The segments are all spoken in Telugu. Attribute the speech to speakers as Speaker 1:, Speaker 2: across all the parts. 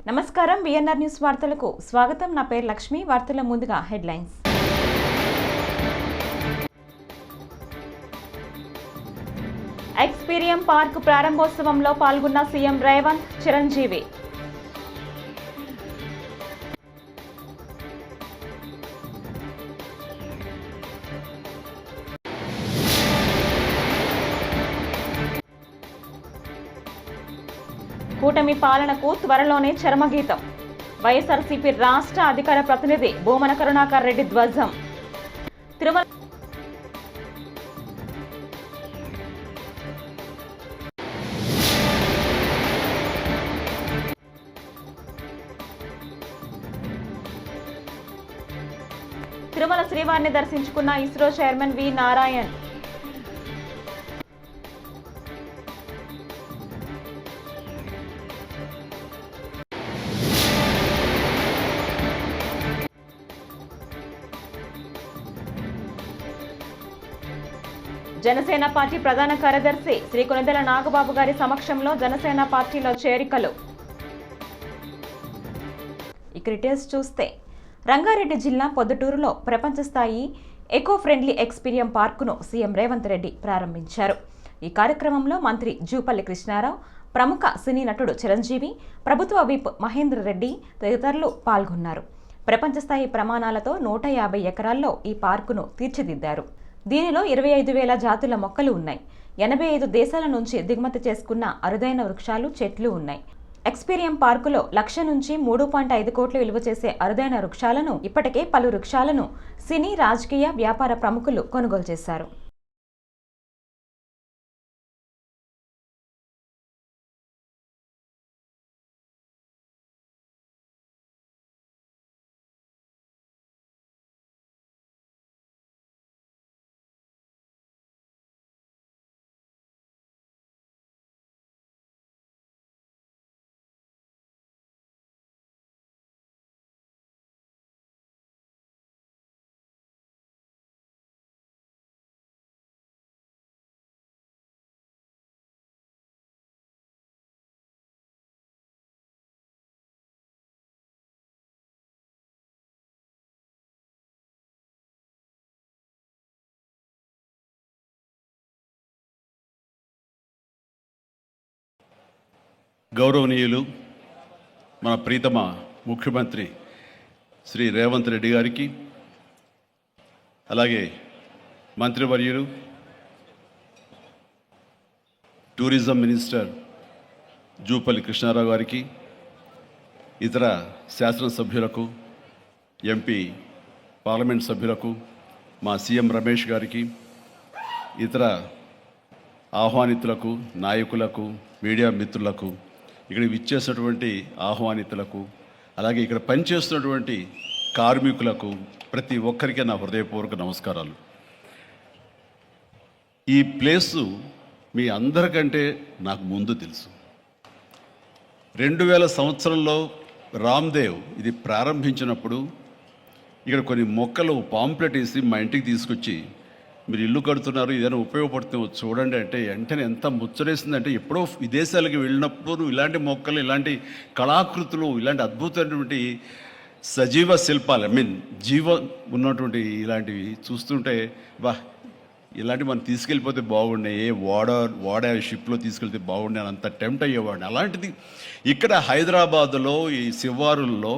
Speaker 1: నమస్కారం విఎన్ఆర్ న్యూస్ వార్తలకు స్వాగతం. నా పేరు లక్ష్మి. వార్తల ముందుగా హెడ్లైన్స్. ఎక్స్పీరియం పార్క్ ప్రారంభోత్సవంలో పాల్గొన్న సీఎం రేవంత్, చిరంజీవి. కూటమి పాలనకు త్వరలోనే చరమగీతం. వైఎస్ఆర్సీపీ రాష్ట్ర అధికార ప్రతినిధి భూమన కరుణాకర్ రెడ్డి ధ్వజం. తిరుమల శ్రీవారిని దర్శించుకున్న ఇస్రో చైర్మన్ వి నారాయణ్. జనసేన పార్టీ ప్రధాన కార్యదర్శి శ్రీ కొనిదెల నాగబాబు గారి సమక్షంలో జనసేన పార్టీలో చేరికలు. ఇక డీటెయిల్స్ చూస్తే, రంగారెడ్డి జిల్లా పొద్దుటూరులో ప్రపంచ స్థాయి ఎకో ఫ్రెండ్లీ ఎక్స్పీరియం పార్కును సీఎం రేవంత్ రెడ్డి ప్రారంభించారు. ఈ కార్యక్రమంలో మంత్రి జూపల్లి కృష్ణారావు, ప్రముఖ సినీ నటుడు చిరంజీవి, ప్రభుత్వ విప్ మహేందర్ రెడ్డి తదితరులు పాల్గొన్నారు. ప్రపంచ స్థాయి ప్రమాణాలతో 150 ఎకరాల్లో ఈ పార్కును తీర్చిదిద్దారు. దీనిలో 25,000 జాతుల మొక్కలు ఉన్నాయి. 85 దేశాల నుంచి దిగుమతి చేసుకున్న అరుదైన వృక్షాలు, చెట్లు ఉన్నాయి. ఎక్స్పీరియం పార్కులో 1,00,000 నుంచి 3.5 కోట్లు విలువ చేసే అరుదైన వృక్షాలను, ఇప్పటికే పలు వృక్షాలను సినీ, రాజకీయ, వ్యాపార ప్రముఖులు కొనుగోలు చేశారు.
Speaker 2: గౌరవనీయులు మన ప్రీతమ ముఖ్యమంత్రి శ్రీ రేవంత్ రెడ్డి గారికి, అలాగే మంత్రివర్యులు టూరిజం మినిస్టర్ జూపల్లి కృష్ణారావు గారికి, ఇతర శాసనసభ్యులకు, ఎంపీ పార్లమెంట్ సభ్యులకు, మా సీఎం రమేష్ గారికి, ఇతర ఆహ్వానితులకు, నాయకులకు, మీడియా మిత్రులకు, ఇక్కడ విచ్చేసినటువంటి ఆహ్వానితులకు, అలాగే ఇక్కడ పనిచేస్తున్నటువంటి కార్మికులకు, ప్రతి ఒక్కరికి నా హృదయపూర్వక నమస్కారాలు. ఈ ప్లేసు మీ అందరికంటే నాకు ముందు తెలుసు. 2000 సంవత్సరంలో రామ్దేవ్ ఇది ప్రారంభించినప్పుడు ఇక్కడ కొన్ని మొక్కలు పాంప్లెట్ వేసి మా ఇంటికి తీసుకొచ్చి, మీరు ఇల్లు కడుతున్నారు, ఏదైనా ఉపయోగపడుతుంది చూడండి అంటే, వెంటనే ఎంత ముచ్చరేసిందంటే, ఎప్పుడో విదేశాలకు వెళ్ళినప్పుడు ఇలాంటి మొక్కలు, ఇలాంటి కళాకృతులు, ఇలాంటి అద్భుతమైనటువంటి సజీవ శిల్పాలు, జీవం ఉన్నటువంటి ఇలాంటివి చూస్తుంటే, ఇలాంటివి మనం తీసుకెళ్ళిపోతే బాగుండే, వాడ షిప్లో తీసుకెళ్తే బాగుండే అని అంత టెంప్ట్ అయ్యేవాడిని. అలాంటిది ఇక్కడ హైదరాబాదులో ఈ శివారుల్లో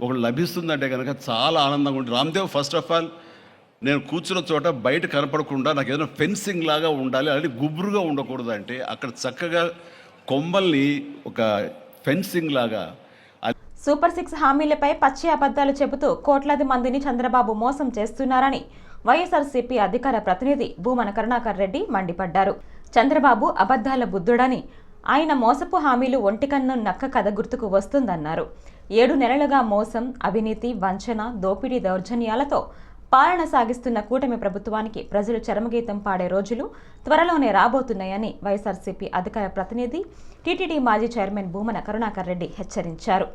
Speaker 2: ఒకటి లభిస్తుందంటే కనుక చాలా ఆనందంగా ఉంటుంది. రామ్దేవ్ ఫస్ట్ ఆఫ్ ఆల్ నేను కూర్చున్న చోట బయట కనపడకుండా నాకు ఏదైనా ఫెన్సింగ్ లాగా ఉండాలి, అలాంటి గుబురుగా ఉండకూడదు అంటే అక్కడ చక్కగా కొమ్మల్ని ఒక ఫెన్సింగ్ లాగా.
Speaker 1: సూపర్ 6 హామీలపై పచ్చి అబద్ధాలు చెబుతూ కోట్లాది మందిని చంద్రబాబు మోసం చేస్తున్నారని వైఎస్ఆర్సీపీ అధికార ప్రతినిధి భూమన కరుణాకర్ రెడ్డి మండిపడ్డారు. చంద్రబాబు అబద్ధాల బుద్ధుడని, ఆయన మోసపు హామీలు ఒంటికన్ను నక్క కథ గుర్తుకు వస్తుందన్నారు. 7 నెలలుగా మోసం, అవినీతి, వంచన, దోపిడీ, దౌర్జన్యాలతో పాలన సాగిస్తున్న కూటమి ప్రభుత్వానికి ప్రజలు చరమగీతం పాడే రోజులు త్వరలోనే రాబోతున్నాయని వైఎస్ఆర్సీపీ అధికార ప్రతినిధి, టీటీడీ మాజీ చైర్మన్ భూమన కరుణాకర్ రెడ్డి హెచ్చరించారు.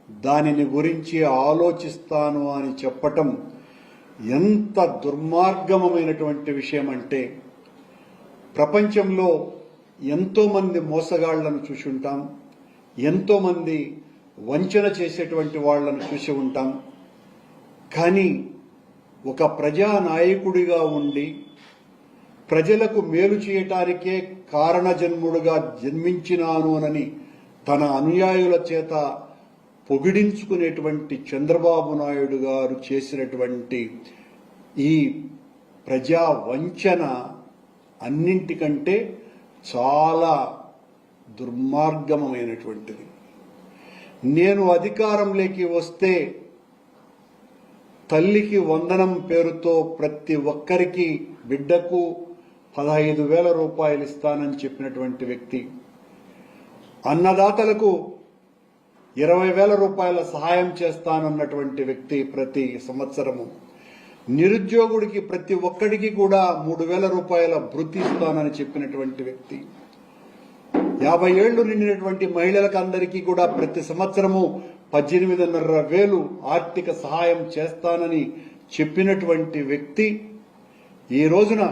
Speaker 3: దానిని గురించి ఆలోచిస్తాను అని చెప్పటం ఎంత దుర్మార్గమైనటువంటి విషయం అంటే, ప్రపంచంలో ఎంతో మంది మోసగాళ్లను చూసుంటాం, ఎంతోమంది వంచన చేసేటువంటి వాళ్ళను చూసి ఉంటాం. కానీ ఒక ప్రజానాయకుడిగా ఉండి ప్రజలకు మేలు చేయటానికే కారణజన్ముడుగా జన్మించినాను అని తన అనుయాయుల చేత పొగిడించుకునేటువంటి చంద్రబాబు నాయుడు గారు చేసినటువంటి ఈ ప్రజా వంచన అన్నింటికంటే చాలా దుర్మార్గమైనటువంటిది. నేను అధికారంలోకి వస్తే తల్లికి వందనం పేరుతో ప్రతి ఒక్కరికి బిడ్డకు 15,000 రూపాయలు ఇస్తానని చెప్పినటువంటి వ్యక్తి, అన్నదాతలకు 20,000 రూపాయల సహాయం చేస్తానన్నటువంటి వ్యక్తి, ప్రతి సంవత్సరము నిరుద్యోగుడికి ప్రతి ఒక్కడికి కూడా 3,000 రూపాయల భృతి ఇస్తానని చెప్పినటువంటి వ్యక్తి, 50 ఏళ్లు నిండినటువంటి మహిళలకు అందరికీ కూడా ప్రతి సంవత్సరము 18,500 ఆర్థిక సహాయం చేస్తానని చెప్పినటువంటి వ్యక్తి ఈ రోజున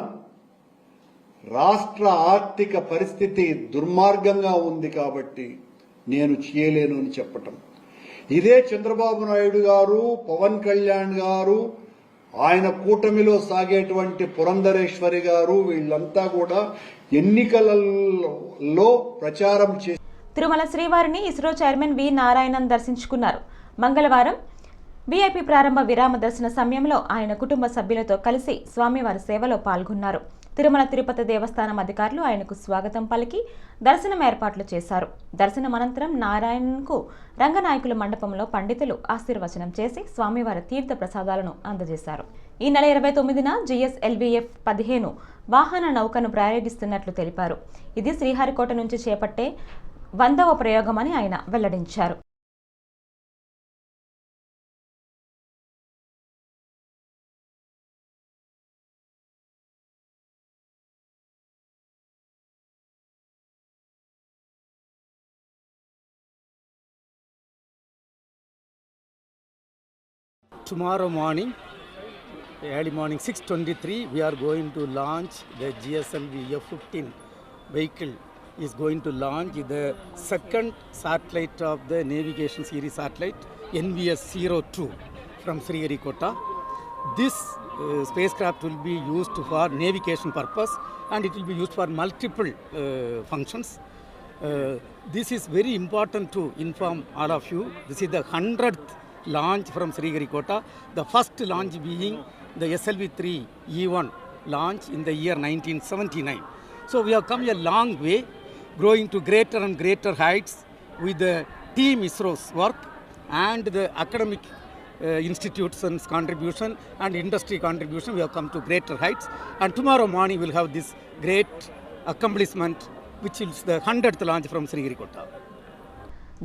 Speaker 3: రాష్ట్ర ఆర్థిక పరిస్థితి దుర్మార్గంగా ఉంది కాబట్టి నేను చేయలేను అని చెప్పటం. ఇదే చంద్రబాబు నాయుడు గారు, పవన్ కళ్యాణ్ గారు, ఆయన కూటమిలో సాగేటువంటి పురంధరేశ్వరి గారు, వీళ్ళంతా కూడా ఎన్నికలలో ప్రచారం చేసి
Speaker 1: తిరుమల శ్రీవారిని ఇస్రో చైర్మన్ వి నారాయణన్ దర్శించుకున్నారు. మంగళవారం వీఐపీ ప్రారంభ విరామ దర్శన సమయంలో ఆయన కుటుంబ సభ్యులతో కలిసి స్వామివారి సేవలో పాల్గొన్నారు. తిరుమల తిరుపతి దేవస్థానం అధికారులు ఆయనకు స్వాగతం పలికి దర్శనం ఏర్పాట్లు చేశారు. దర్శనం అనంతరం నారాయణన్కు రంగనాయకుల మండపంలో పండితులు ఆశీర్వచనం చేసి స్వామివారి తీర్థ ప్రసాదాలను అందజేశారు. ఈ నెల 29న GSLV-F 15 వాహన నౌకను ప్రయోగిస్తున్నట్లు తెలిపారు. ఇది శ్రీహరికోట నుంచి చేపట్టే 100వ ప్రయోగమని ఆయన వెల్లడించారు.
Speaker 4: Tomorrow morning, early morning 6:23, we are going to launch the GSLV-F15 vehicle. Is going to launch the second satellite of the navigation series satellite NVS-02 from Sriharikota. This spacecraft will be used for navigation purpose and it will be used for multiple functions. This is very important to inform all of you. This is the 100th launch from Sriharikota, the first launch being the SLV-3 E1 launch in the year 1979. So we have come a long way, growing to greater and greater heights with the team ISRO's work and the academic institutions contribution and industry contribution. We have come to greater heights, and tomorrow morning we'll have this great accomplishment, which is the 100th launch from Sriharikota.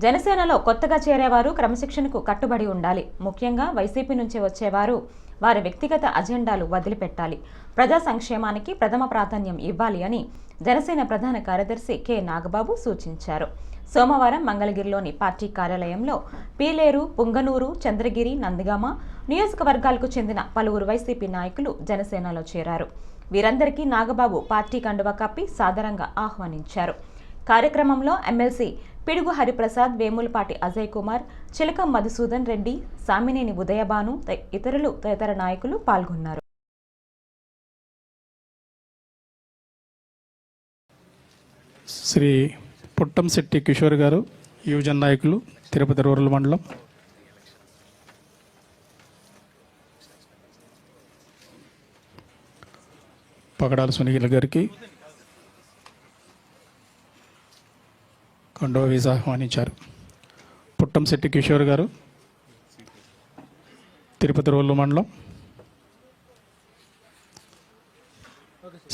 Speaker 1: జనసేనలో కొత్తగా చేరేవారు క్రమశిక్షణకు కట్టుబడి ఉండాలి. ముఖ్యంగా వైసీపీ నుంచి వచ్చేవారు వారి వ్యక్తిగత అజెండాలు వదిలిపెట్టాలి. ప్రజా సంక్షేమానికి ప్రథమ ప్రాధాన్యం ఇవ్వాలి అని జనసేన ప్రధాన కార్యదర్శి కె నాగబాబు సూచించారు. సోమవారం మంగళగిరిలోని పార్టీ కార్యాలయంలో పీలేరు, పుంగనూరు, చంద్రగిరి, నందిగామ నియోజకవర్గాలకు చెందిన పలువురు వైసీపీ నాయకులు జనసేనలో చేరారు. వీరందరికీ నాగబాబు పార్టీ కండువా కప్పి సాదరంగా ఆహ్వానించారు. కార్యక్రమంలో ఎమ్మెల్సీ పిడుగు హరిప్రసాద్, వేములపాటి అజయ్ కుమార్, చిలకం మధుసూదన్ రెడ్డి, సామినేని ఉదయభాను ఇతరులు తదితర నాయకులు పాల్గొన్నారు.
Speaker 5: శ్రీ పుట్టంశెట్టి కిషోర్ గారు, యువజన నాయకులు, తిరుపతి రూరల్ మండలం. పగడాల సునీల్ గారికి కండవ వీసా ఆహ్వానించారు. పుట్టంశెట్టి కిషోర్ గారు, తిరుపతి రూరల్ మండలం.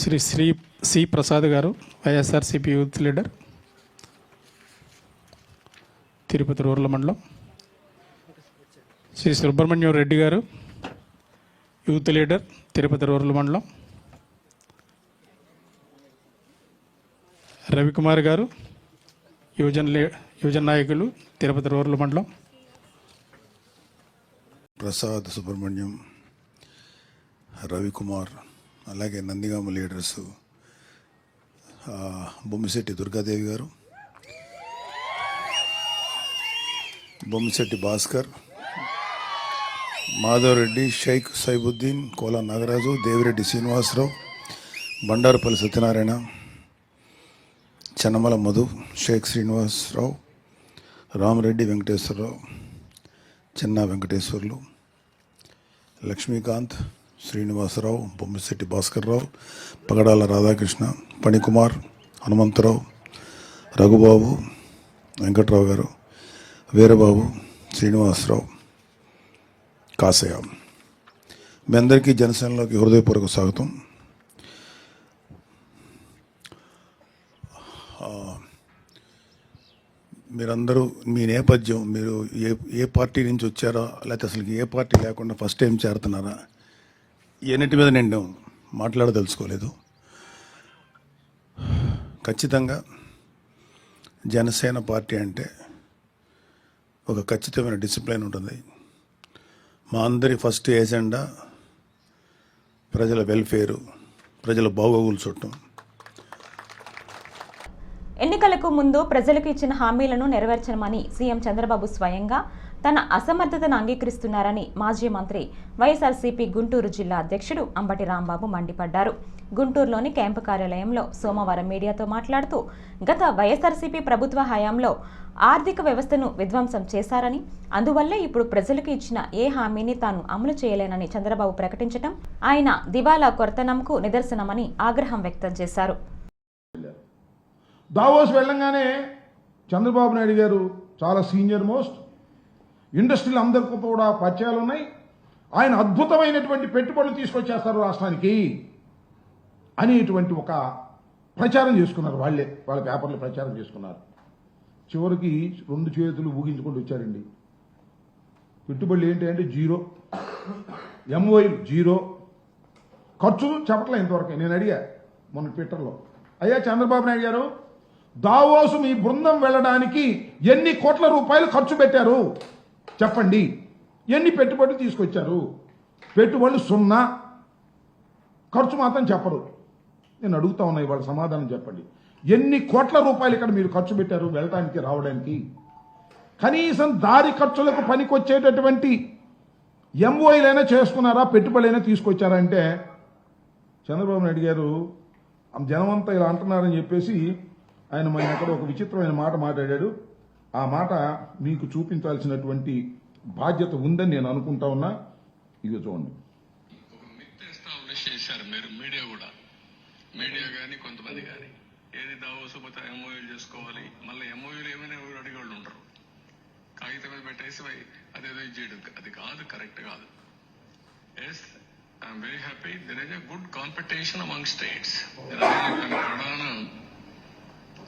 Speaker 5: శ్రీ సి ప్రసాద్ గారు, YSRCP youth leader, Tirupati rural మండలం. శ్రీ సుబ్రహ్మణ్యం రెడ్డి గారు, యూత్ లీడర్, తిరుపతి రూరల్ మండలం. రవికుమార్ గారు, యువజన నాయకులు, తిరుపతి రూరల్ మండలం.
Speaker 6: ప్రసాద్, సుబ్రహ్మణ్యం, రవికుమార్, అలాగే నందిగామ లీడర్స్ బొమ్మిశెట్టి దుర్గాదేవి గారు, బొమ్మిశెట్టి భాస్కర్, మాధవరెడ్డి, షేక్ సైబుద్దీన్, కోలా నాగరాజు, దేవిరెడ్డి శ్రీనివాసరావు, బండారుపల్లి సత్యనారాయణ, చెన్నమల మధు, షేక్ శ్రీనివాసరావు, రామరెడ్డి వెంకటేశ్వరరావు, చెన్నా వెంకటేశ్వర్లు, లక్ష్మీకాంత్, శ్రీనివాసరావు, బొమ్మిశెట్టి భాస్కర్రావు, పగడాల రాధాకృష్ణ, పణికుమార్, హనుమంతరావు, రఘుబాబు, వెంకట్రావు గారు, వీరబాబు, శ్రీనివాసరావు, కాసయ్య. మీ అందరికీ జనసేనలోకి హృదయపూర్వక స్వాగతం. మీరందరూ మీ నేపథ్యం, మీరు ఏ పార్టీ నుంచి వచ్చారా, లేకపోతే అసలు ఏ పార్టీ లేకుండా ఫస్ట్ టైం చేరుతున్నారా, ఎన్నిటి మీద నేను మాట్లాడదలుచుకోలేదు. ఖచ్చితంగా జనసేన పార్టీ అంటే ఒక ఖచ్చితమైన డిసిప్లిన్ ఉంటుంది. మా అందరి ఫస్ట్ ఏజెండా ప్రజల వెల్ఫేరు, ప్రజల బాగోగులు చూడటం.
Speaker 1: ఎన్నికలకు ముందు ప్రజలకు ఇచ్చిన హామీలను నెరవేర్చమని సీఎం చంద్రబాబు స్వయంగా తన అసమర్థతను అంగీకరిస్తున్నారని మాజీ మంత్రి వైఎస్ఆర్సీపీ గుంటూరు జిల్లా అధ్యక్షుడు అంబటి రాంబాబు మండిపడ్డారు. గుంటూరులోని క్యాంపు కార్యాలయంలో సోమవారం మీడియాతో మాట్లాడుతూ గత వైఎస్ఆర్సీపీ ప్రభుత్వ హయాంలో ఆర్థిక వ్యవస్థను విధ్వంసం చేశారని, అందువల్లే ఇప్పుడు ప్రజలకు ఇచ్చిన ఏ హామీని తాను అమలు చేయలేనని చంద్రబాబు ప్రకటించడం ఆయన దివాలా కొరతనంకు నిదర్శనమని ఆగ్రహం వ్యక్తం చేశారు.
Speaker 7: దావోస్ వెళ్ళంగానే చంద్రబాబు నాయుడు గారు చాలా సీనియర్ మోస్ట్, ఇండస్ట్రీలు అందరికీ కూడా పరిచయాలు ఉన్నాయి, ఆయన అద్భుతమైనటువంటి పెట్టుబడులు తీసుకొచ్చేస్తారు రాష్ట్రానికి అనేటువంటి ఒక ప్రచారం చేసుకున్నారు. వాళ్ళ పేపర్లు ప్రచారం చేసుకున్నారు. చివరికి 2 చేతులు ఊగించుకుంటూ వచ్చారండి. పెట్టుబడులు ఏంటి అంటే 0, ఎంఓఐ 0, ఖర్చులు చెప్పట్లే ఇంతవరకు. నేను అడిగా మొన్న ట్విట్టర్లో, అయ్యా చంద్రబాబు నాయుడు గారు, దావోసు మీ బృందం వెళ్ళడానికి ఎన్ని కోట్ల రూపాయలు ఖర్చు పెట్టారు చెప్పండి, ఎన్ని పెట్టుబడులు తీసుకొచ్చారు? పెట్టుబడులు 0, ఖర్చు మాత్రం చెప్పరు. నేను అడుగుతా ఉన్నా, ఇవాళ సమాధానం చెప్పండి. ఎన్ని కోట్ల రూపాయలు ఇక్కడ మీరు ఖర్చు పెట్టారు వెళ్ళడానికి రావడానికి? కనీసం దారి ఖర్చులకు పనికొచ్చేటటువంటి ఎంఓఐలైనా చేసుకున్నారా, పెట్టుబడులైనా తీసుకొచ్చారా అంటే చంద్రబాబు నాయుడు గారు జనమంతా ఇలా అంటున్నారని చెప్పేసి ఆయన మన అక్కడ ఒక విచిత్రమైన మాట మాట్లాడాడు. ఆ మాట మీకు చూపించాల్సినటువంటి బాధ్యత ఉందని నేను అనుకుంటా ఉన్నా. ఇదిగో చూడండి.
Speaker 8: చేశారు మీరు మీడియా కానీ కొంతమంది కానీ, ఏది దావోసు పోతే ఎంఓయూలు చేసుకోవాలి, మళ్ళీ ఎంఓయూలు ఏమైనా అడిగే వాళ్ళు ఉంటారు. కాగితం మీద పెట్టేసి అదేదో చేయడం అది కాదు, కరెక్ట్ కాదు. Yes, I'm very happy. There is a good competition among states. ప్రధాన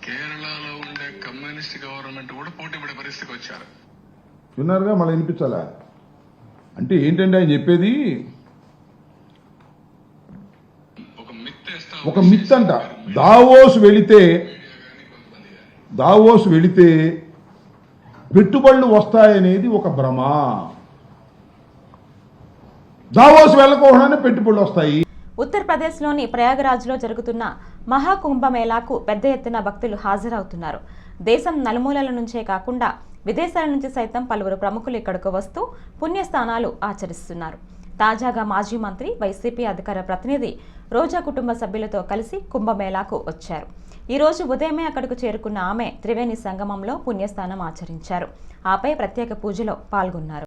Speaker 8: కేరళలో ఉండే కమ్యూనిస్ట్ గవర్నమెంట్ కూడా పోటీ పడే పరిస్థితికి వచ్చారు.
Speaker 7: విన్నారుగా, మళ్ళీ వినిపించాలా అంటే ఏంటంటే ఆయన చెప్పేది ఒక మిత్ అంట. దావోస్ వెళితే పెట్టుబడులు వస్తాయనేది ఒక భ్రమ. దావోస్ వెళ్ళకోకుండానే పెట్టుబడులు వస్తాయి.
Speaker 1: ఉత్తరప్రదేశ్లోని ప్రయాగరాజ్లో జరుగుతున్న మహాకుంభమేళాకు పెద్ద ఎత్తున భక్తులు హాజరవుతున్నారు. దేశం నలుమూలల నుంచే కాకుండా విదేశాల నుంచి సైతం పలువురు ప్రముఖులు ఇక్కడకు వస్తూ పుణ్యస్థానాలు ఆచరిస్తున్నారు. తాజాగా మాజీ మంత్రి, వైసీపీ అధికార ప్రతినిధి రోజా కుటుంబ సభ్యులతో కలిసి కుంభమేళాకు వచ్చారు. ఈ రోజు ఉదయమే అక్కడకు చేరుకున్న ఆమె త్రివేణి సంగమంలో పుణ్యస్నానం ఆచరించారు. ఆపై ప్రత్యేక పూజలో పాల్గొన్నారు.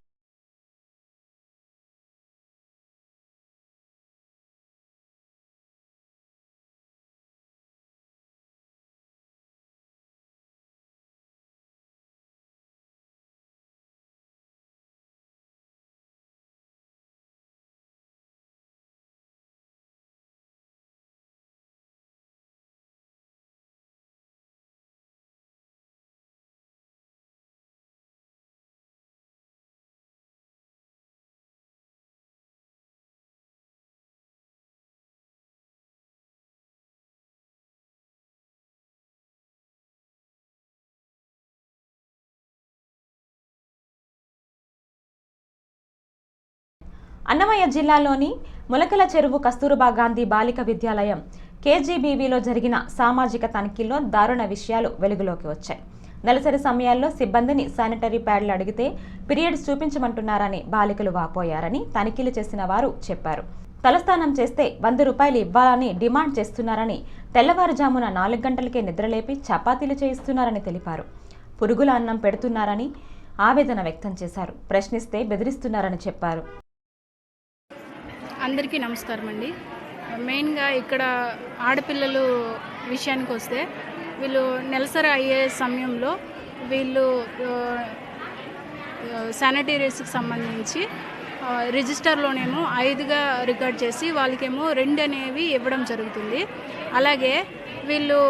Speaker 1: అన్నమయ్య జిల్లాలోని ములకల చెరువు కస్తూర్బా గాంధీ బాలిక విద్యాలయం కేజీబీవీలో జరిగిన సామాజిక తనిఖీల్లో దారుణ విషయాలు వెలుగులోకి వచ్చాయి. నెలసరి సమయాల్లో సిబ్బందిని శానిటరీ ప్యాడ్లు అడిగితే పీరియడ్స్ చూపించమంటున్నారని బాలికలు వాపోయారని తనిఖీలు చేసిన వారు చెప్పారు. తలస్నానం చేస్తే 100 రూపాయలు ఇవ్వాలని డిమాండ్ చేస్తున్నారని, తెల్లవారుజామున 4 గంటలకే నిద్రలేపి చపాతీలు చేయిస్తున్నారని తెలిపారు. పురుగుల అన్నం పెడుతున్నారని ఆవేదన వ్యక్తం చేశారు. ప్రశ్నిస్తే బెదిరిస్తున్నారని చెప్పారు.
Speaker 9: అందరికీ నమస్కారం అండి. మెయిన్గా ఇక్కడ ఆడపిల్లలు విషయానికి వస్తే వీళ్ళు నెలసరి అయ్యే సమయంలో వీళ్ళు శానిటరీస్కి సంబంధించి రిజిస్టర్లోనేమో 5గా రికార్డ్ చేసి వాళ్ళకేమో 2 అనేవి ఇవ్వడం జరుగుతుంది. అలాగే వీళ్ళు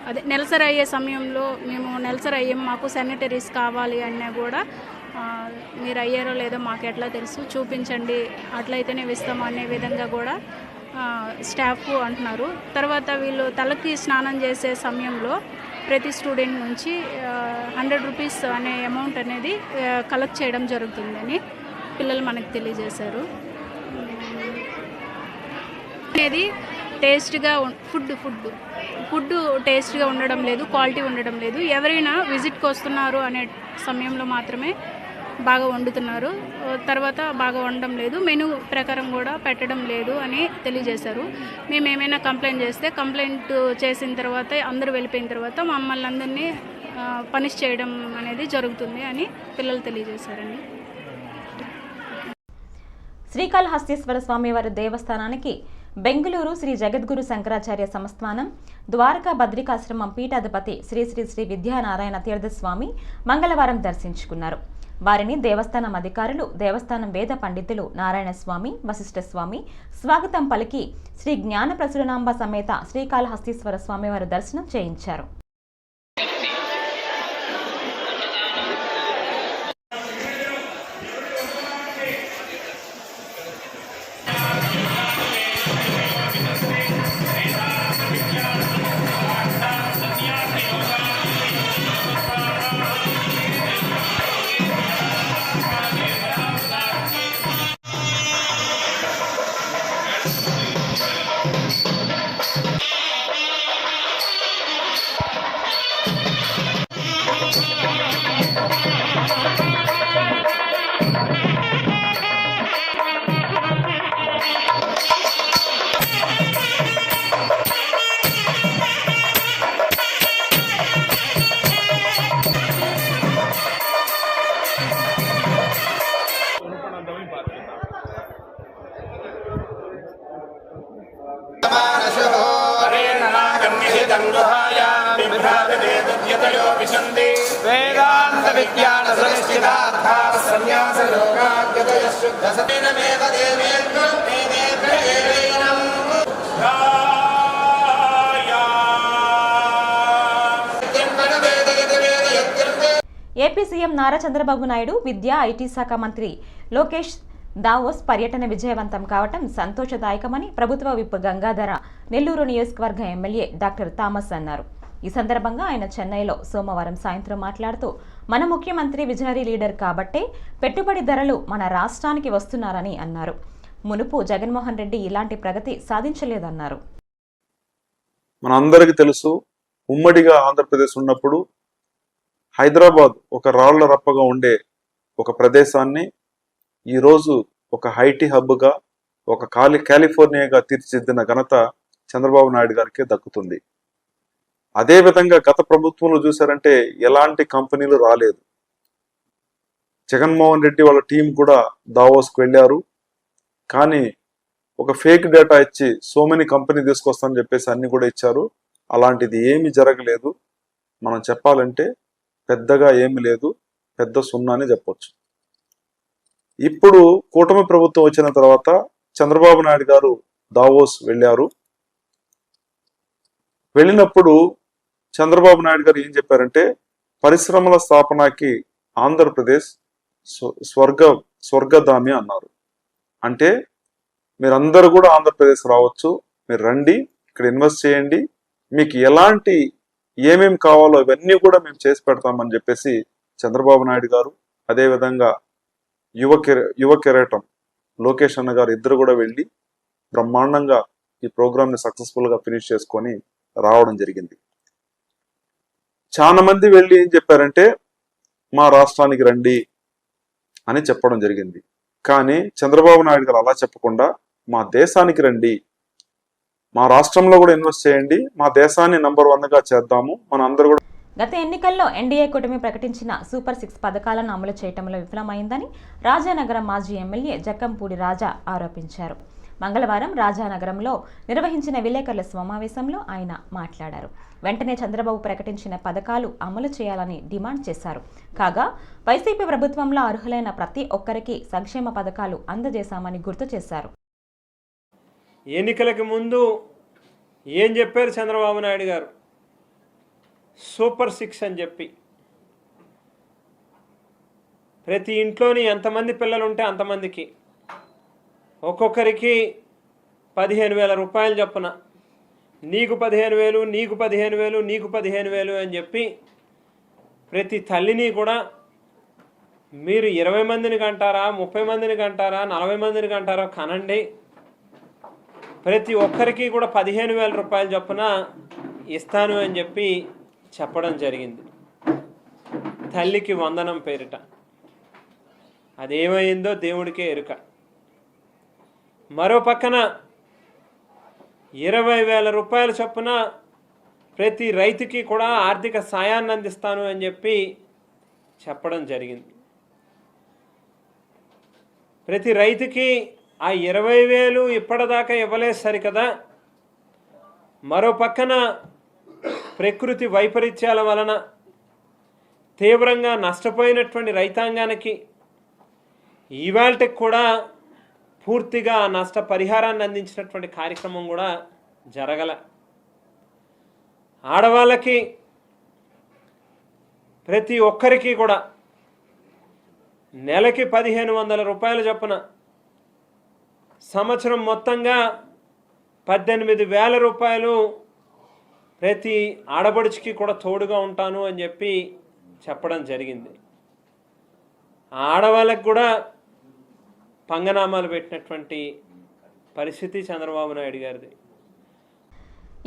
Speaker 9: అదే నెలసరి అయ్యే సమయంలో మేము నెలసరి అయ్యాము, మాకు శానిటరీస్ కావాలి అన్నా కూడా మీరు అయ్యారో లేదో మాకు ఎట్లా తెలుసు, చూపించండి, అట్లయితేనే ఇస్తాము అనే విధంగా కూడా స్టాఫ్ అంటున్నారు. తర్వాత వీళ్ళు తలకి స్నానం చేసే సమయంలో ప్రతి స్టూడెంట్ నుంచి 100 రూపీస్ అనే అమౌంట్ అనేది కలెక్ట్ చేయడం జరుగుతుందని పిల్లలు మనకు తెలియజేశారు. అనేది టేస్ట్గా ఫుడ్ టేస్ట్గా ఉండడం లేదు, క్వాలిటీ ఉండడం లేదు. ఎవరైనా విజిట్కి వస్తున్నారు అనే సమయంలో మాత్రమే బాగా వండుతున్నారు, తర్వాత బాగా వండడం లేదు, మెనూ ప్రకారం కూడా పెట్టడం లేదు అని తెలియజేశారు. మేము ఏమైనా కంప్లైంట్ చేస్తే కంప్లైంట్ చేసిన తర్వాత అందరూ వెళ్ళిపోయిన తర్వాత మమ్మల్ని అందరినీ పనిష్ చేయడం అనేది జరుగుతుంది అని పిల్లలు తెలియజేశారండి.
Speaker 1: శ్రీకాళహస్తీశ్వర స్వామివారి దేవస్థానానికి బెంగళూరు శ్రీ జగద్గురు శంకరాచార్య సంస్థానం ద్వారకా బద్రికాశ్రమం పీఠాధిపతి శ్రీ శ్రీ శ్రీ విద్యానారాయణ తీర్థస్వామి మంగళవారం దర్శించుకున్నారు. వారిని దేవస్థానం అధికారులు, దేవస్థానం వేద పండితులు నారాయణస్వామి, వశిష్ఠస్వామి స్వాగతం పలికి శ్రీ జ్ఞాన ప్రసురనాంబ సమేత శ్రీకాళహస్తీశ్వర స్వామివారి దర్శనం చేయించారు.
Speaker 10: వేదాంత విజ్ఞాన సునిశ్చితార్థ సన్యాస యోగాద్యతయ శుద్ధ సతేనమేవ దేవేంద్రం దేవేంద్రయేనం
Speaker 1: ఏపీ సీఎం నారా చంద్రబాబు నాయుడు విద్యా, ఐటీ శాఖ మంత్రి లోకేష్ దావోస్ పర్యటన విజయవంతం కావటం సంతోషదాయకమని ప్రభుత్వ విప్ గంగాధర నెల్లూరు నియోజకవర్గ ఎమ్మెల్యే డాక్టర్ థామస్ అన్నారు. ఈ సందర్భంగా ఆయన చెన్నైలో సోమవారం సాయంత్రం మాట్లాడుతూ, మన ముఖ్యమంత్రి విజనరీ లీడర్ కాబట్టే పెట్టుబడిదారులు మన రాష్ట్రానికి వస్తున్నారని అన్నారు. మునుపు జగన్మోహన్ రెడ్డి ఇలాంటి ప్రగతి సాధించలేదన్నారు.
Speaker 11: మనందరికీ తెలుసు, ఉమ్మడిగా ఆంధ్రప్రదేశ్ ఉన్నప్పుడు హైదరాబాద్ ఒక రాళ్ల రప్పగా ఉండే ఒక ప్రదేశాన్ని ఈరోజు ఒక ఐటీ హబ్గా, ఒక కాలిఫోర్నియాగా తీర్చిదిద్దిన ఘనత చంద్రబాబు నాయుడు గారికి దక్కుతుంది. అదేవిధంగా గత ప్రభుత్వంలో చూశారంటే ఎలాంటి కంపెనీలు రాలేదు. జగన్మోహన్ రెడ్డి వాళ్ళ టీం కూడా దావోస్కి వెళ్ళారు, కానీ ఒక ఫేక్ డేటా ఇచ్చి సో మెనీ కంపెనీ తీసుకొస్తామని చెప్పేసి అన్ని కూడా ఇచ్చారు. అలాంటిది ఏమీ జరగలేదు. మనం చెప్పాలంటే పెద్దగా ఏమి లేదు, పెద్ద సున్నా అని చెప్పొచ్చు. ఇప్పుడు కూటమి ప్రభుత్వం వచ్చిన తర్వాత చంద్రబాబు నాయుడు గారు దావోస్ వెళ్ళారు. వెళ్ళినప్పుడు చంద్రబాబు నాయుడు గారు ఏం చెప్పారంటే, పరిశ్రమల స్థాపనకి ఆంధ్రప్రదేశ్ స్వర్గధామి అన్నారు. అంటే మీరందరూ కూడా ఆంధ్రప్రదేశ్ రావచ్చు, మీరు రండి, ఇక్కడ ఇన్వెస్ట్ చేయండి, మీకు ఎలాంటి ఏమేమి కావాలో ఇవన్నీ కూడా మేము చేసి పెడతామని చెప్పేసి చంద్రబాబు నాయుడు గారు, అదేవిధంగా యువ కెరటం లోకేష్ అన్న గారు ఇద్దరు కూడా వెళ్ళి బ్రహ్మాండంగా ఈ ప్రోగ్రామ్ని సక్సెస్ఫుల్గా ఫినిష్ చేసుకొని రావడం జరిగింది. చాలా మంది వెళ్ళి ఏం చెప్పారంటే మా రాష్ట్రానికి రండి అని చెప్పడం జరిగింది. కానీ చంద్రబాబు నాయుడు గారు అలా చెప్పకుండా మా దేశానికి రండి, మా రాష్ట్రంలో కూడా ఇన్వెస్ట్ చేయండి, మా దేశాన్ని నంబర్ 1గా చేద్దాము, మన అందరూ కూడా.
Speaker 1: గత ఎన్నికల్లో ఎన్డీఏ కూటమి ప్రకటించిన సూపర్ 6 పథకాలను అమలు చేయడంలో విఫలమైందని రాజానగరం మాజీ ఎమ్మెల్యే జక్కంపూడి రాజా ఆరోపించారు. మంగళవారం రాజానగరంలో నిర్వహించిన విలేకరుల సమావేశంలో ఆయన మాట్లాడారు. వెంటనే చంద్రబాబు ప్రకటించిన పథకాలు అమలు చేయాలని డిమాండ్ చేశారు. కాగా వైసీపీ ప్రభుత్వంలో అర్హులైన ప్రతి ఒక్కరికి సంక్షేమ పథకాలు అందజేశామని గుర్తు చేశారు.
Speaker 12: ఎన్నికలకు ముందు ఏం చెప్పారు చంద్రబాబు నాయుడు గారు? సూపర్ 6 అని చెప్పి ప్రతి ఇంట్లోని ఎంతమంది పిల్లలు ఉంటే అంతమందికి ఒక్కొక్కరికి 15,000 రూపాయలు చొప్పున, నీకు 15,000, నీకు 15,000, నీకు 15,000 అని చెప్పి ప్రతి తల్లిని కూడా మీరు 20 మందిని కంటారా, 30 మందిని కంటారా, 40 మందిని కంటారా కనండి, ప్రతి ఒక్కరికి కూడా 15,000 రూపాయలు చొప్పున ఇస్తాను అని చెప్పి చెప్పడం జరిగింది. తల్లికి వందనం పేరిట. అదేమైందో దేవుడికే ఎరుక. మరో పక్కన 20,000 రూపాయల చొప్పున ప్రతి రైతుకి కూడా ఆర్థిక సాయాన్ని అందిస్తాను అని చెప్పి చెప్పడం జరిగింది. ప్రతి రైతుకి ఆ 20,000 ఇప్పటిదాకా ఇవ్వలేదు సరికదా, మరో పక్కన ప్రకృతి వైపరీత్యాల వలన తీవ్రంగా నష్టపోయినటువంటి రైతాంగానికి ఇవాళకి కూడా పూర్తిగా నష్టపరిహారాన్ని అందించినటువంటి కార్యక్రమం కూడా జరగల. ఆడవాళ్ళకి ప్రతి ఒక్కరికి కూడా నెలకి 1,500 రూపాయలు చొప్పున సంవత్సరం మొత్తంగా 18,000 రూపాయలు ప్రతి ఆడబడుచుకి కూడా తోడుగా ఉంటాను అని చెప్పి చెప్పడం జరిగింది. ఆడవాళ్ళకి కూడా పంగనామాలు పెట్టినటువంటి పరిస్థితి చంద్రబాబు నాయుడు గారిది.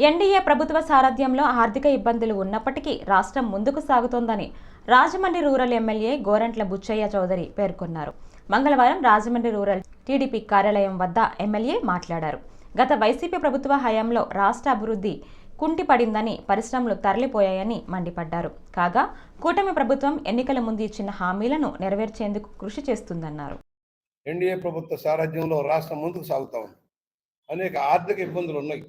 Speaker 1: ఎన్డీఏ ప్రభుత్వ సారథ్యంలో ఆర్థిక ఇబ్బందులు ఉన్నప్పటికీ రాష్ట్రం ముందుకు సాగుతోందని రాజమండ్రి రూరల్ ఎమ్మెల్యే గోరంట్ల బుచ్చయ్య చౌదరి పేర్కొన్నారు. మంగళవారం రాజమండ్రి రూరల్ టీడీపీ కార్యాలయం వద్ద ఎమ్మెల్యే మాట్లాడారు. గత వైసీపీ ప్రభుత్వ హయాంలో రాష్ట్ర అభివృద్ధి కుంటిపడిందని, పరిశ్రమలు తరలిపోయాయని మండిపడ్డారు. కాగా కూటమి ప్రభుత్వం ఎన్నికల ముందు ఇచ్చిన హామీలను నెరవేర్చేందుకు కృషి చేస్తుందన్నారు.
Speaker 7: ఎన్డీఏ ప్రభుత్వ సారథ్యంలో రాష్ట్రం ముందుకు సాగుతా ఉంది. అనేక ఆర్థిక ఇబ్బందులు ఉన్నాయి.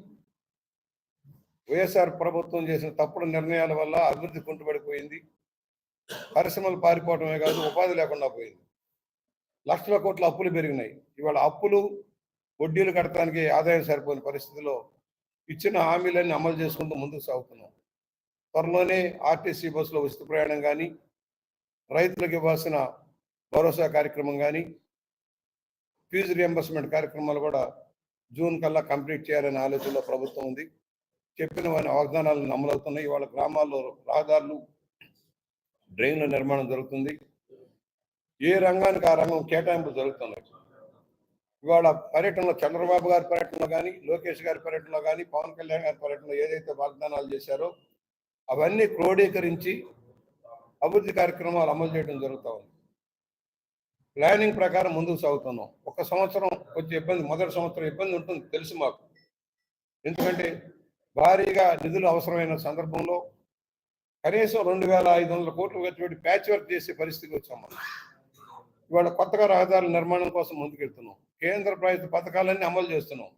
Speaker 7: వైఎస్ఆర్ ప్రభుత్వం చేసిన తప్పుడు నిర్ణయాల వల్ల అభివృద్ధి కుంటుపడిపోయింది. పరిశ్రమలు పారిపోవడమే కాదు, ఉపాధి లేకుండా పోయింది. లక్షల కోట్ల అప్పులు పెరిగినాయి. ఇవాళ అప్పులు వడ్డీలు కట్టడానికి ఆదాయం సరిపోయిన పరిస్థితిలో ఇచ్చిన హామీలన్నీ అమలు చేసుకుంటూ ముందుకు సాగుతున్నాం. త్వరలోనే ఆర్టీసీ బస్సులో ఉచిత ప్రయాణం కానీ, రైతులకు ఇవ్వాల్సిన భరోసా కార్యక్రమం కానీ, ఫీజు రియంబర్స్మెంట్ కార్యక్రమాలు కూడా జూన్ కల్లా కంప్లీట్ చేయాలనే ఆలోచనలో ప్రభుత్వం ఉంది. చెప్పిన వాగ్దానాలను అమలవుతున్నాయి. ఇవాళ గ్రామాల్లో రహదారులు, డ్రైన్ల నిర్మాణం జరుగుతుంది. ఏ రంగానికి ఆ రంగం కేటాయింపులు జరుగుతున్నాయి. ఇవాళ పర్యటనలో చంద్రబాబు గారి పర్యటనలో కానీ, లోకేష్ గారి పర్యటనలో కానీ, పవన్ కళ్యాణ్ గారి పర్యటనలో ఏదైతే వాగ్దానాలు చేశారో అవన్నీ క్రోడీకరించి అభివృద్ధి కార్యక్రమాలు అమలు చేయడం జరుగుతూ ఉంది. ప్లానింగ్ ప్రకారం ముందుకు సాగుతున్నాం. ఒక సంవత్సరం కొంచెం ఇబ్బంది, మొదటి సంవత్సరం ఇబ్బంది ఉంటుంది తెలుసు మాకు. ఎందుకంటే భారీగా నిధులు అవసరమైన సందర్భంలో కనీసం 2,500 కోట్లు ఖర్చు ప్యాచ్ వర్క్ చేసే పరిస్థితికి వచ్చాం మనం. ఇవాళ కొత్తగా రహదారుల నిర్మాణం కోసం ముందుకెళ్తున్నాం. కేంద్ర ప్రభుత్వ పథకాలన్నీ అమలు చేస్తున్నాం.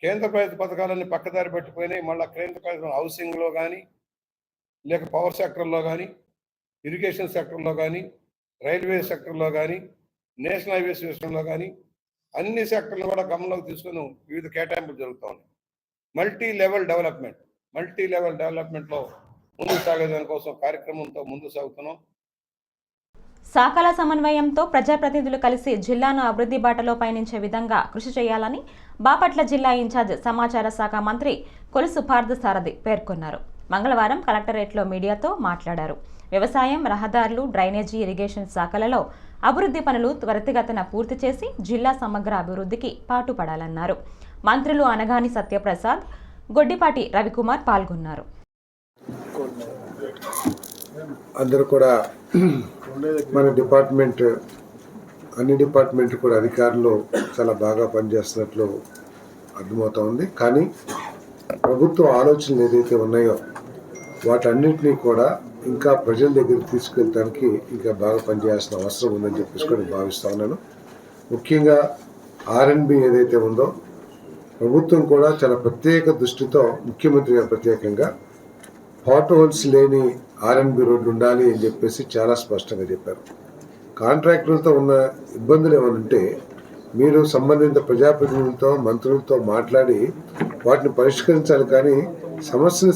Speaker 7: కేంద్ర ప్రభుత్వ పథకాలన్నీ పక్కదారి పట్టిపోయినాయి. మళ్ళీ కేంద్ర ప్రభుత్వం హౌసింగ్లో కానీ, లేక పవర్ సెక్టర్లో కానీ, ఇరిగేషన్ సెక్టర్లో కానీ, రైల్వే సెక్టర్లో కానీ, నేషనల్ హైవేస్ విషయంలో కానీ అన్ని సెక్టర్లు కూడా గమనంలోకి తీసుకుని వివిధ కేటాయింపులు జరుగుతూ ఉన్నాయి. మల్టీ లెవెల్ డెవలప్మెంట్లో ముందుకు సాగేదాని కోసం కార్యక్రమంతో ముందుకు సాగుతున్నాం.
Speaker 1: శాఖల సమన్వయంతో ప్రజాప్రతినిధులు కలిసి జిల్లాను అభివృద్ధి బాటలో పయనించే విధంగా కృషి చేయాలని బాపట్ల జిల్లా ఇన్ఛార్జ్ సమాచార శాఖ మంత్రి కొలుసు పార్థసారథి పేర్కొన్నారు. మంగళవారం కలెక్టరేట్లో మీడియాతో మాట్లాడారు. వ్యవసాయం, రహదారులు, డ్రైనేజీ, ఇరిగేషన్ శాఖలలో అభివృద్ధి పనులు త్వరితగతిన పూర్తి చేసి జిల్లా సమగ్ర అభివృద్ధికి పాటుపడాలన్నారు. మంత్రులు అనగాని సత్యప్రసాద్, గొడ్డిపాటి రవికుమార్ పాల్గొన్నారు.
Speaker 13: అందరూ కూడా మన డిపార్ట్మెంట్ అన్ని డిపార్ట్మెంట్ కూడా అధికారులు చాలా బాగా పనిచేస్తున్నట్లు అర్థమవుతా ఉంది. కానీ ప్రభుత్వ ఆలోచనలు ఏదైతే ఉన్నాయో వాటన్నిటినీ కూడా ఇంకా ప్రజల దగ్గరికి తీసుకెళ్ళడానికి ఇంకా బాగా పనిచేయాల్సిన అవసరం ఉందని చెప్పేసి కూడా భావిస్తూ ఉన్నాను. ముఖ్యంగా R&B ఏదైతే ఉందో ప్రభుత్వం కూడా చాలా ప్రత్యేక దృష్టితో ముఖ్యమంత్రి గారు ప్రత్యేకంగా హాట్ హోల్స్ లేని R&B రోడ్లు ఉండాలి అని చెప్పేసి చాలా స్పష్టంగా చెప్పారు. కాంట్రాక్టర్లతో ఉన్న ఇబ్బందులు ఏమనంటే మీరు సంబంధిత ప్రజాప్రతినిధులతో మంత్రులతో మాట్లాడి వాటిని పరిష్కరించాలి, కానీ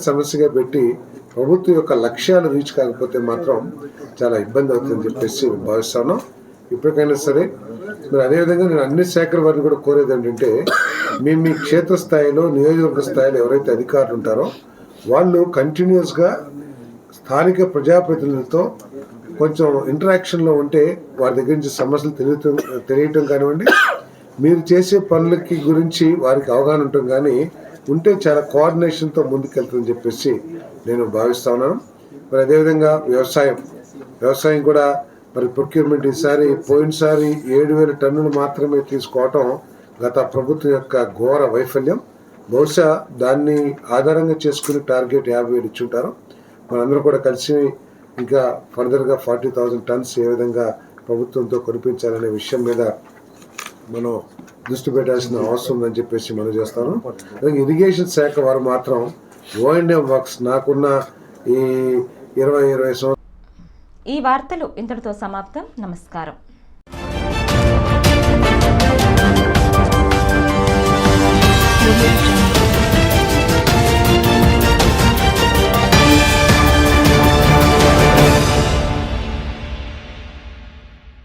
Speaker 13: సమస్యగా పెట్టి ప్రభుత్వం యొక్క లక్ష్యాలు రీచ్ కాకపోతే మాత్రం చాలా ఇబ్బంది అవుతుందని చెప్పేసి భావిస్తాను. ఇప్పటికైనా సరే మరి అదేవిధంగా నేను అన్ని శాఖల వారిని కూడా కోరేది ఏంటంటే మీ క్షేత్రస్థాయిలో నియోజకవర్గ స్థాయిలో ఎవరైతే అధికారులు ఉంటారో వాళ్ళు కంటిన్యూస్గా స్థానిక ప్రజాప్రతినిధులతో కొంచెం ఇంటరాక్షన్లో ఉంటే వారి దగ్గర నుంచి సమస్యలు తెలియటం కానివ్వండి, మీరు చేసే పనులకి గురించి వారికి అవగాహన ఉండటం కానీ ఉంటే చాలా కోఆర్డినేషన్తో ముందుకెళ్తుందని చెప్పేసి నేను భావిస్తా ఉన్నాను. మరి అదేవిధంగా వ్యవసాయం కూడా మరి ప్రొక్యూర్మెంట్ పోయినసారి 7,000 టన్నులు మాత్రమే తీసుకోవటం గత ప్రభుత్వం యొక్క ఘోర వైఫల్యం. బహుశా దాన్ని ఆధారంగా చేసుకుని టార్గెట్ 50,000 ఇచ్చుంటారు. మనందరూ కూడా కలిసి ఇంకా ఫర్దర్గా 40,000 టన్స్ ఏ విధంగా ప్రభుత్వంతో కొనిపించాలనే విషయం మీద మనం దృష్టి పెట్టాల్సిన అవసరం ఉందని చెప్పేసి మనం చేస్తాను. ఇరిగేషన్ శాఖ వారు మాత్రం O&M వర్క్స్ నాకున్న ఈ 20 సంవత్సరాలు.
Speaker 1: ఈ వార్తలు ఇంతటితో సమాప్తం. నమస్కారం.